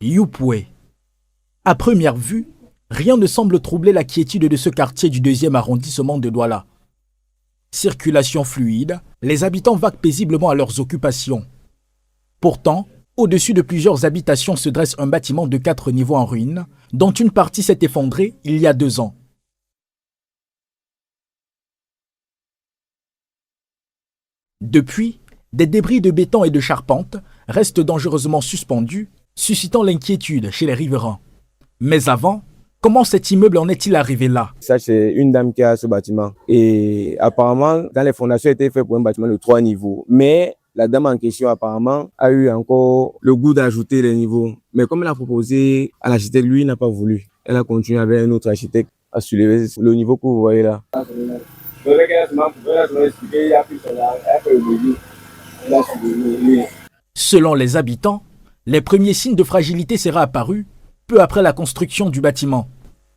Yupwe. À première vue, rien ne semble troubler la quiétude de ce quartier du 2e arrondissement de Douala. Circulation fluide, les habitants vaquent paisiblement à leurs occupations. Pourtant, au-dessus de plusieurs habitations se dresse un bâtiment de 4 niveaux en ruine, dont une partie s'est effondrée il y a 2 ans. Depuis, des débris de béton et de charpente restent dangereusement suspendus, suscitant l'inquiétude chez les riverains. Mais avant, comment cet immeuble en est-il arrivé là? Ça, c'est une dame qui a ce bâtiment. Et apparemment, dans les fondations, étaient faites pour un bâtiment de 3 niveaux. Mais la dame en question, apparemment, a eu encore le goût d'ajouter les niveaux. Mais comme elle a proposé à l'architecte, lui, il n'a pas voulu. Elle a continué avec un autre architecte à soulever le niveau que vous voyez là. Selon les habitants, les premiers signes de fragilité seraient apparus peu après la construction du bâtiment.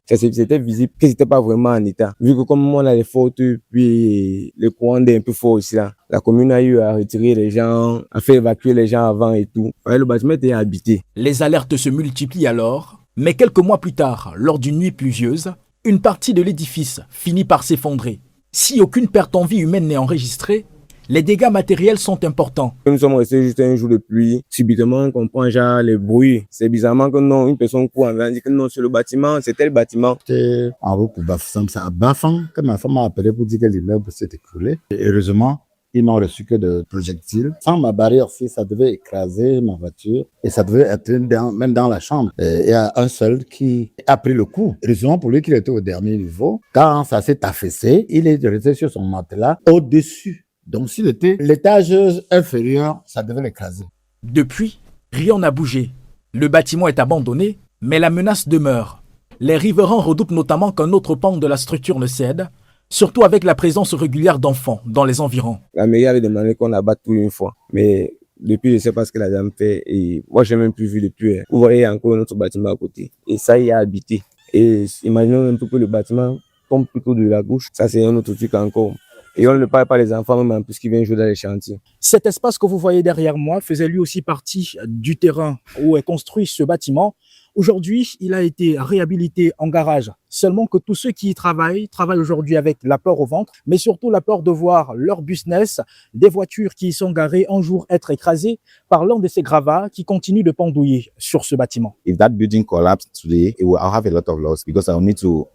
C'était visible que c'était pas vraiment en état. Vu que comme on a les fautes, puis le courant est un peu fort ici là, la commune a eu à retirer les gens, à faire évacuer les gens avant et tout. Ouais, le bâtiment était habité. Les alertes se multiplient alors, mais quelques mois plus tard, lors d'une nuit pluvieuse, une partie de l'édifice finit par s'effondrer. Si aucune perte en vie humaine n'est enregistrée, les dégâts matériels sont importants. Nous sommes restés juste un jour de pluie. Subitement, on comprend genre les bruits. C'est bizarrement que non, une personne court en dit que non, sur le bâtiment, c'était le bâtiment. J'étais en route pour Bafoussam. C'est à Bafang que ma femme m'a appelé pour dire que l'immeuble s'est écroulé. Et heureusement, ils n'ont reçu que de projectiles. Sans ma barrière, si ça devait écraser ma voiture et ça devait être même dans la chambre. Il y a un seul qui a pris le coup. Heureusement pour lui qu'il était au dernier niveau. Quand ça s'est affaissé, il est resté sur son matelas au-dessus. Donc, s'il était l'étage inférieur, ça devait l'écraser. Depuis, rien n'a bougé. Le bâtiment est abandonné, mais la menace demeure. Les riverains redoutent notamment qu'un autre pan de la structure ne cède, surtout avec la présence régulière d'enfants dans les environs. La mairie avait demandé qu'on abatte tout une fois, mais depuis, je ne sais pas ce que la dame fait. Et moi, je n'ai même plus vu depuis. Vous voyez encore notre bâtiment à côté. Et ça y est habité. Et imaginons un peu que le bâtiment tombe plutôt de la gauche. Ça, c'est un autre truc encore. Et on ne parle pas des enfants, même en plus qui viennent jouer dans les chantiers. Cet espace que vous voyez derrière moi faisait lui aussi partie du terrain où est construit ce bâtiment. Aujourd'hui, il a été réhabilité en garage. Seulement que tous ceux qui y travaillent aujourd'hui avec la peur au ventre, mais surtout la peur de voir leur business, des voitures qui y sont garées un jour être écrasées par l'un de ces gravats qui continuent de pendouiller sur ce bâtiment. If that building collapsed today, I'll have a lot of loss because I'll need to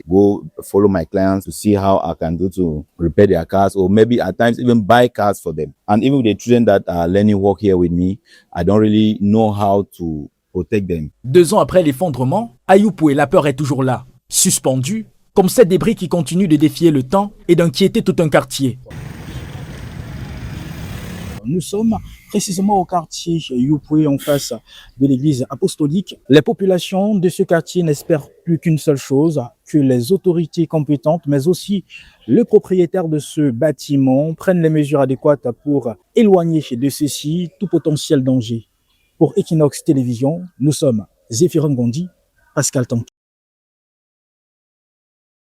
go follow my clients to see how I can do to repair their cars or maybe at times even buy cars for them. And even with the children that are learning work here with me, I don't really know how to protect them. 2 ans après l'effondrement, à Yupwe, la peur est toujours là, suspendue, comme ces débris qui continuent de défier le temps et d'inquiéter tout un quartier. Nous sommes précisément au quartier Yupwe, en face de l'église apostolique. Les populations de ce quartier n'espèrent plus qu'une seule chose, que les autorités compétentes, mais aussi le propriétaire de ce bâtiment prennent les mesures adéquates pour éloigner de ceci tout potentiel danger. Pour Equinox Télévision, nous sommes Zéphirin Gondi, Pascal Tanki.